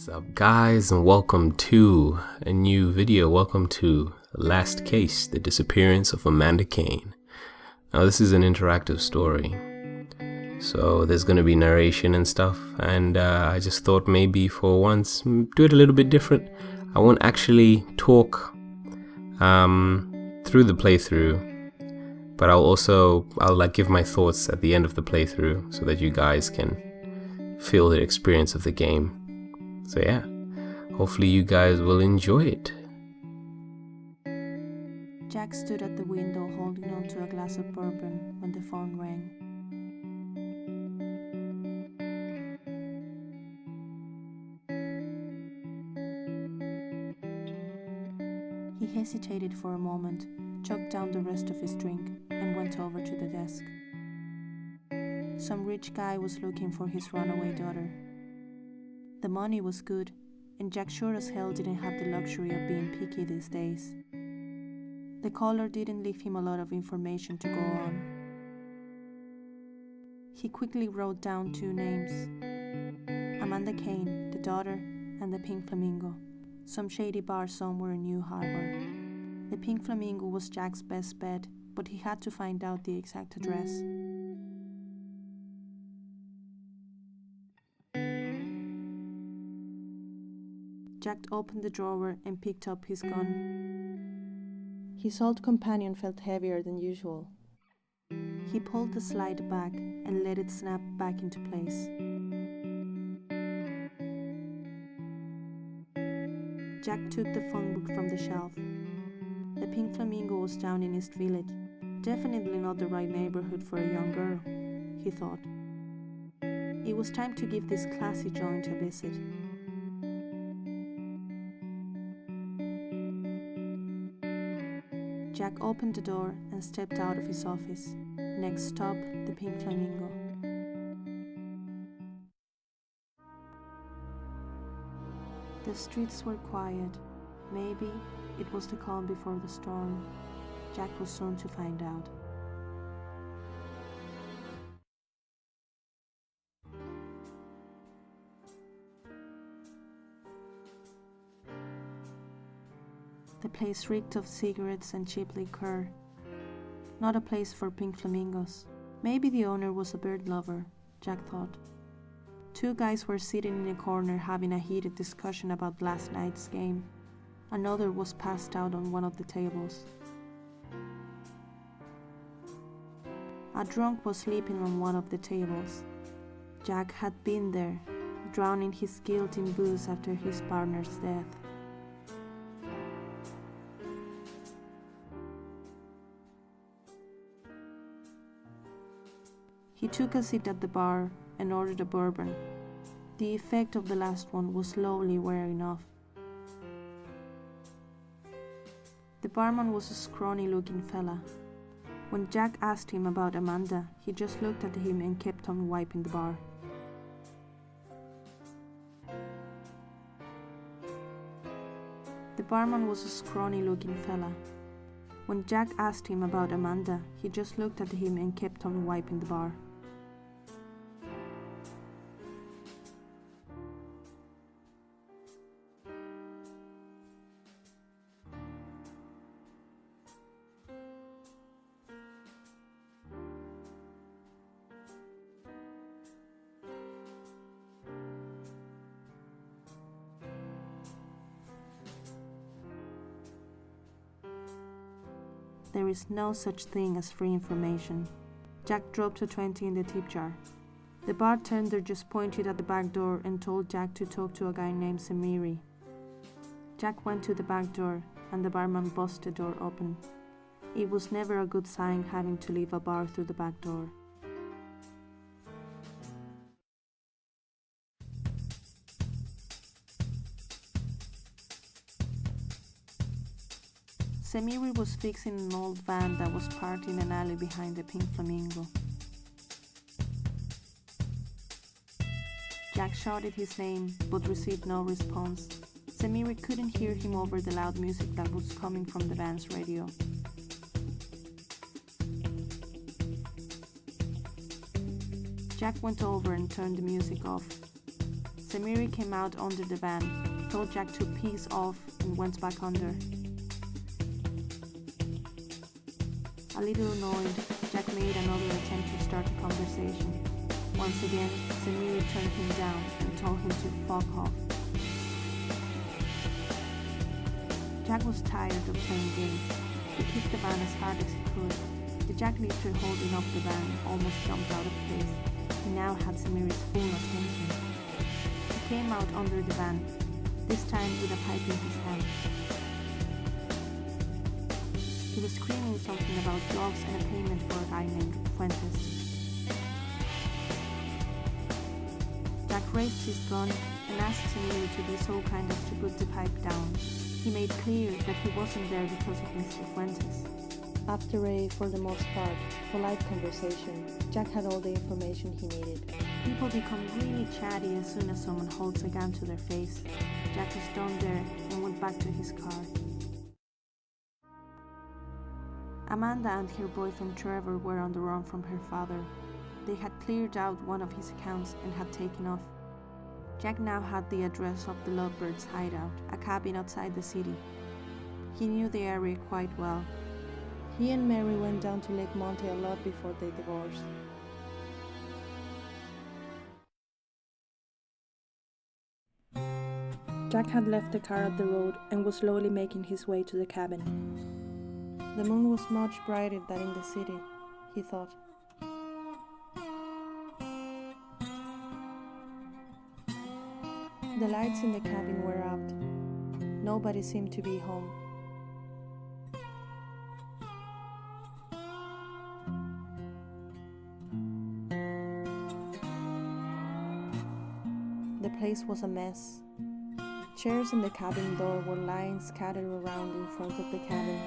What's up, guys, and welcome to a new video. Welcome to Last Case, the disappearance of Amanda Kane. Now, this is an interactive story, so there's going to be narration and stuff, and I just thought maybe for once do it a little bit different. I won't actually talk through the playthrough, but I'll give my thoughts at the end of the playthrough so that you guys can feel the experience of the game. So yeah, hopefully you guys will enjoy it. Jack stood at the window holding on to a glass of bourbon when the phone rang. He hesitated for a moment, chugged down the rest of his drink, and went over to the desk. Some rich guy was looking for his runaway daughter. The money was good, and Jack sure as hell didn't have the luxury of being picky these days. The caller didn't leave him a lot of information to go on. He quickly wrote down two names: Amanda Kane, the daughter, and the Pink Flamingo, some shady bar somewhere in New Harbor. The Pink Flamingo was Jack's best bet, but he had to find out the exact address. Jack opened the drawer and picked up his gun. His old companion felt heavier than usual. He pulled the slide back and let it snap back into place. Jack took the phone book from the shelf. The Pink Flamingo was down in East Village. Definitely not the right neighborhood for a young girl, he thought. It was time to give this classy joint a visit. Jack opened the door and stepped out of his office. Next stop, the Pink Flamingo. The streets were quiet. Maybe it was the calm before the storm. Jack was soon to find out. The place reeked of cigarettes and cheap liquor. Not a place for pink flamingos. Maybe the owner was a bird lover, Jack thought. Two guys were sitting in a corner having a heated discussion about last night's game. Another was passed out on one of the tables. A drunk was sleeping on one of the tables. Jack had been there, drowning his guilt in booze after his partner's death. He took a seat at the bar and ordered a bourbon. The effect of the last one was slowly wearing off. The barman was a scrawny-looking fella. When Jack asked him about Amanda, he just looked at him and kept on wiping the bar. The barman was a scrawny-looking fella. When Jack asked him about Amanda, he just looked at him and kept on wiping the bar. There is no such thing as free information. Jack dropped a 20 in the tip jar. The bartender just pointed at the back door and told Jack to talk to a guy named Sameera. Jack went to the back door and the barman busted the door open. It was never a good sign having to leave a bar through the back door. Sameera was fixing an old van that was parked in an alley behind the Pink Flamingo. Jack shouted his name, but received no response. Sameera couldn't hear him over the loud music that was coming from the van's radio. Jack went over and turned the music off. Sameera came out under the van, told Jack to peace off and went back under. A little annoyed, Jack made another attempt to start a conversation. Once again, Sameera turned him down and told him to fuck off. Jack was tired of playing games. He kicked the van as hard as he could. The jack lifter holding up the van almost jumped out of place. He now had Sameera's full attention. He came out under the van, this time with a pipe in his hand. He was screaming something about drugs and a payment for a guy named Fuentes. Jack raised his gun and asked Sameera to be so kind as to put the pipe down. He made clear that he wasn't there because of Mr. Fuentes. After a, for the most part, polite conversation, Jack had all the information he needed. People become really chatty as soon as someone holds a gun to their face. Jack was done there and went back to his car. Amanda and her boyfriend Trevor were on the run from her father. They had cleared out one of his accounts and had taken off. Jack now had the address of the Lovebirds' hideout, a cabin outside the city. He knew the area quite well. He and Mary went down to Lake Monte a lot before they divorced. Jack had left the car at the road and was slowly making his way to the cabin. The moon was much brighter than in the city, he thought. The lights in the cabin were out. Nobody seemed to be home. The place was a mess. Chairs in the cabin door were lying scattered around in front of the cabin.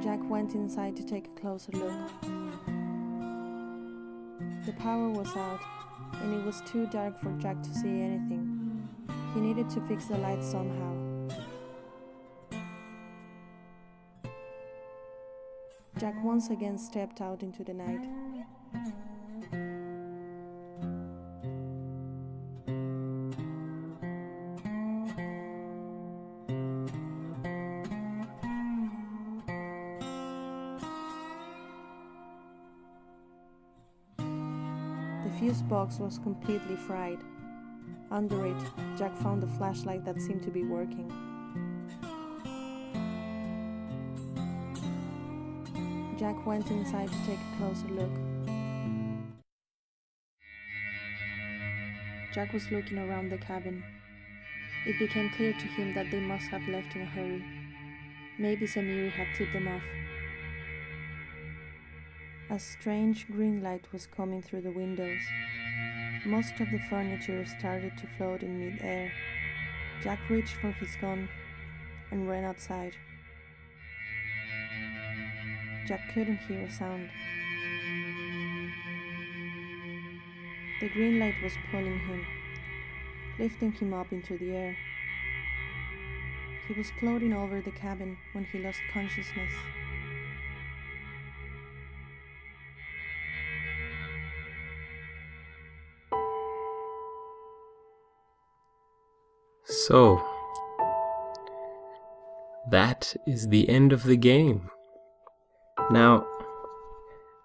Jack went inside to take a closer look. The power was out, and it was too dark for Jack to see anything. He needed to fix the lights somehow. Jack once again stepped out into the night. The fuse box was completely fried. Under it, Jack found a flashlight that seemed to be working. Jack went inside to take a closer look. Jack was looking around the cabin. It became clear to him that they must have left in a hurry. Maybe Sameera had tipped them off. A strange green light was coming through the windows. Most of the furniture started to float in mid-air. Jack reached for his gun and ran outside. Jack couldn't hear a sound. The green light was pulling him, lifting him up into the air. He was floating over the cabin when he lost consciousness. So, that is the end of the game. Now,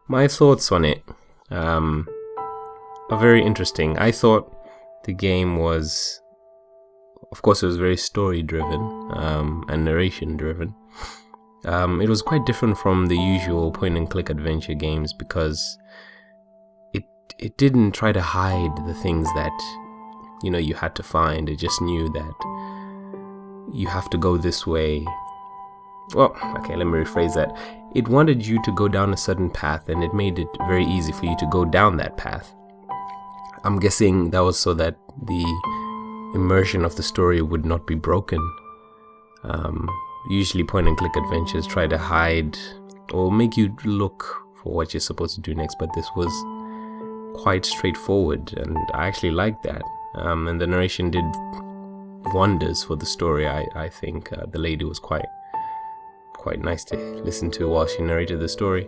my thoughts on it are very interesting. I thought the game was, of course, it was very story-driven and narration-driven. It was quite different from the usual point-and-click adventure games because it didn't try to hide the things that you had to find. It just knew that you have to go this way. Well, okay, let me rephrase that. It wanted you to go down a certain path, and it made it very easy for you to go down that path. I'm guessing that was so that the immersion of the story would not be broken. Usually point-and-click adventures try to hide or make you look for what you're supposed to do next, but this was quite straightforward, and I actually liked that. And the narration did wonders for the story. I think the lady was quite quite nice to listen to while she narrated the story.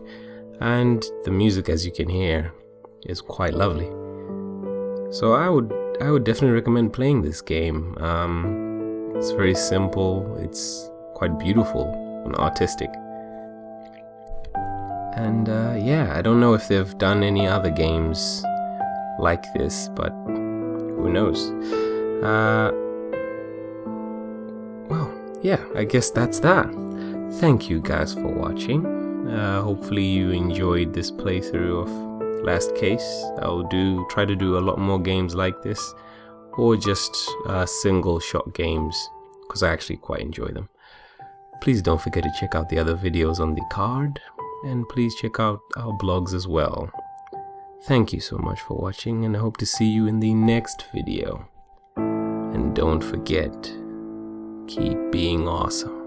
And the music, as you can hear, is quite lovely. So I would definitely recommend playing this game. It's very simple, it's quite beautiful and artistic. And yeah, I don't know if they've done any other games like this, but who knows. Well, yeah, I guess that's that. Thank you guys for watching. Hopefully you enjoyed this playthrough of Last Case. I'll try to do a lot more games like this, or just single shot games, because I actually quite enjoy them. Please don't forget to check out the other videos on the card, and please check out our blogs as well. Thank you so much for watching, and I hope to see you in the next video. And don't forget, keep being awesome.